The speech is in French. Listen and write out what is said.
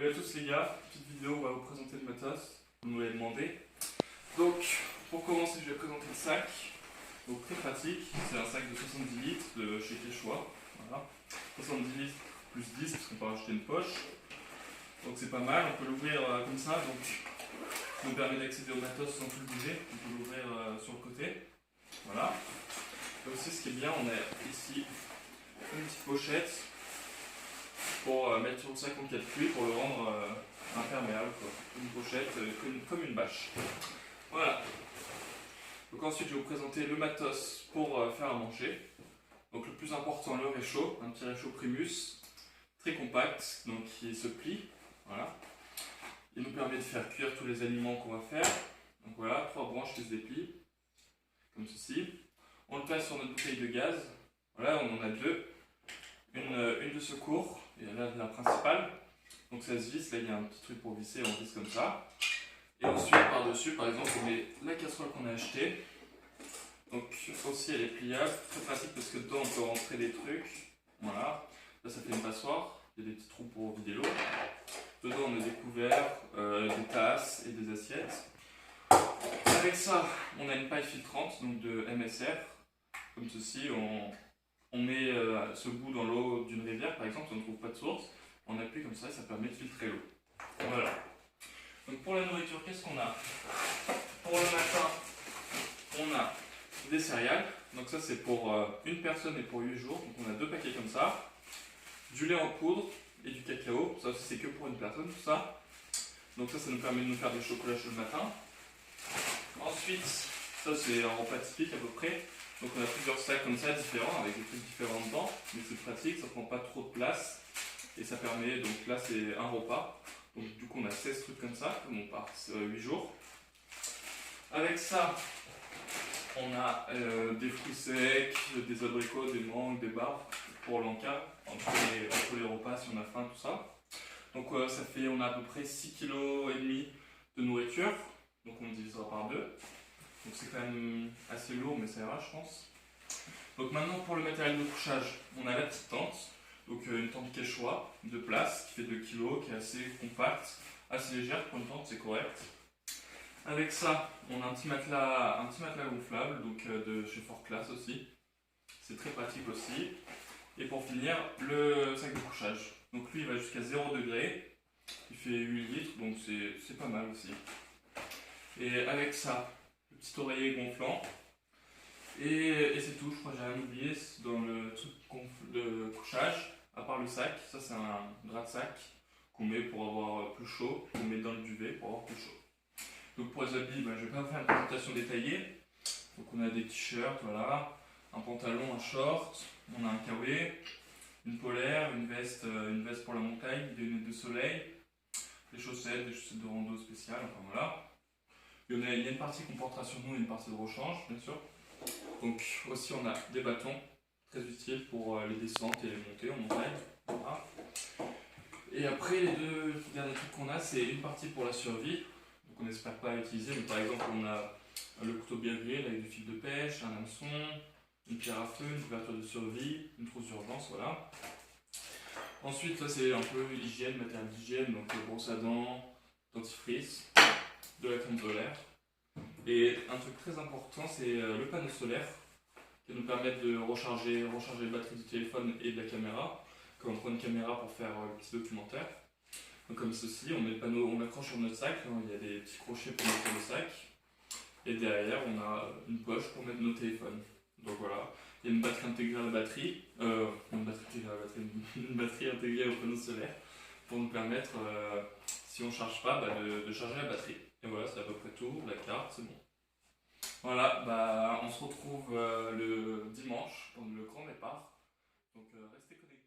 Salut à tous les gars, petite vidéo, on va vous présenter le matos, vous nous l'avez demandé. Donc, pour commencer, je vais présenter le sac. Donc très pratique, c'est un sac de 70 litres de chez Quechua. Voilà. 70 litres plus 10 parce qu'on peut rajouter une poche. Donc c'est pas mal, on peut l'ouvrir comme ça, donc ça nous permet d'accéder au matos sans tout le bouger. On peut l'ouvrir sur le côté. Voilà. Et aussi ce qui est bien, on a ici une petite pochette pour mettre sur le sac en cas de pluie pour le rendre imperméable, quoi. Une pochette comme une bâche. Voilà. Donc ensuite je vais vous présenter le matos pour faire à manger. Donc le plus important, le réchaud, un petit réchaud Primus, très compact, donc qui se plie. Voilà. Il nous permet de faire cuire tous les aliments qu'on va faire. Donc voilà, 3 branches qui se déplient, comme ceci. On le place sur notre bouteille de gaz. Voilà, on en a deux. Une de secours, et là la principale. Donc ça se visse, là il y a un petit truc pour visser, on visse comme ça. Et ensuite par-dessus, par exemple, on met la casserole qu'on a achetée. Donc aussi elle est pliable, très pratique parce que dedans on peut rentrer des trucs. Voilà, là ça fait une passoire, il y a des petits trous pour vider l'eau. Dedans on a des couverts, des tasses et des assiettes. Avec ça, on a une paille filtrante, donc de MSR, comme ceci. On met ce bout dans l'eau d'une rivière, par exemple, si on ne trouve pas de source. On appuie comme ça et ça permet de filtrer l'eau. Voilà. Donc pour la nourriture, qu'est-ce qu'on a? Pour le matin, on a des céréales. Donc ça c'est pour une personne et pour 8 jours. Donc on a 2 paquets comme ça. Du lait en poudre et du cacao. Ça aussi c'est que pour une personne, tout ça. Donc ça nous permet de nous faire des chocolats chauds le matin. Ensuite, ça c'est un repas typique à peu près. Donc on a plusieurs sacs comme ça différents, avec des trucs différents dedans, mais c'est pratique, ça prend pas trop de place, et ça permet, donc là c'est un repas, donc du coup on a 16 trucs comme ça, comme on part 8 jours. Avec ça, on a des fruits secs, des abricots, des mangues, des barbes, pour l'encas, entre les repas si on a faim, tout ça. Donc ça fait, on a à peu près 6,5 kg de nourriture, donc on le divisera par 2. Donc c'est quand même assez lourd, mais ça ira, je pense. Donc maintenant pour le matériel de couchage, on a la petite tente. Donc une tente Quechua de place qui fait 2 kg, qui est assez compacte, assez légère pour une tente, c'est correct. Avec ça, on a un petit matelas gonflable, donc de chez Fort Class aussi. C'est très pratique aussi. Et pour finir, le sac de couchage. Donc lui il va jusqu'à 0 degré. Il fait 8 litres, donc c'est pas mal aussi. Et avec ça, le petit oreiller gonflant. Et c'est tout, je crois que j'ai rien oublié dans le truc de couchage, à part le sac. Ça c'est un drap de sac qu'on met pour avoir plus chaud, qu'on met dans le duvet pour avoir plus chaud. Donc pour les habits, je vais pas vous faire une présentation détaillée. Donc on a des t-shirts, voilà, un pantalon, un short, on a un kawaii, une polaire, une veste pour la montagne, des lunettes de soleil, des chaussettes de rando spéciales, enfin voilà. Il y a une partie qu'on portera sur nous et une partie de rechange, bien sûr. Donc aussi on a des bâtons, très utiles pour les descentes et les montées en montagne. Voilà. Et après les 2 derniers trucs qu'on a, c'est une partie pour la survie. Donc on n'espère pas utiliser, mais par exemple on a le couteau bien grill avec du fil de pêche, un hameçon, une pierre à feu, une couverture de survie, une trousse d'urgence, voilà. Ensuite ça c'est un peu hygiène, matériel d'hygiène, donc brosse à dents, dentifrice, de la crème solaire. Et un truc très important, c'est le panneau solaire qui va nous permettre de recharger la batterie du téléphone et de la caméra. Quand on prend une caméra pour faire un petit documentaire. Donc comme ceci, on met le panneau, on l'accroche sur notre sac, il y a des petits crochets pour mettre le sac. Et derrière, on a une poche pour mettre nos téléphones. Donc voilà, il y a une batterie intégrée à la batterie, une batterie intégrée au panneau solaire pour nous permettre, si on ne charge pas, de charger la batterie. Et voilà, c'est à peu près tout, la carte, c'est bon. Voilà, on se retrouve le dimanche pour le grand départ. Donc restez connectés.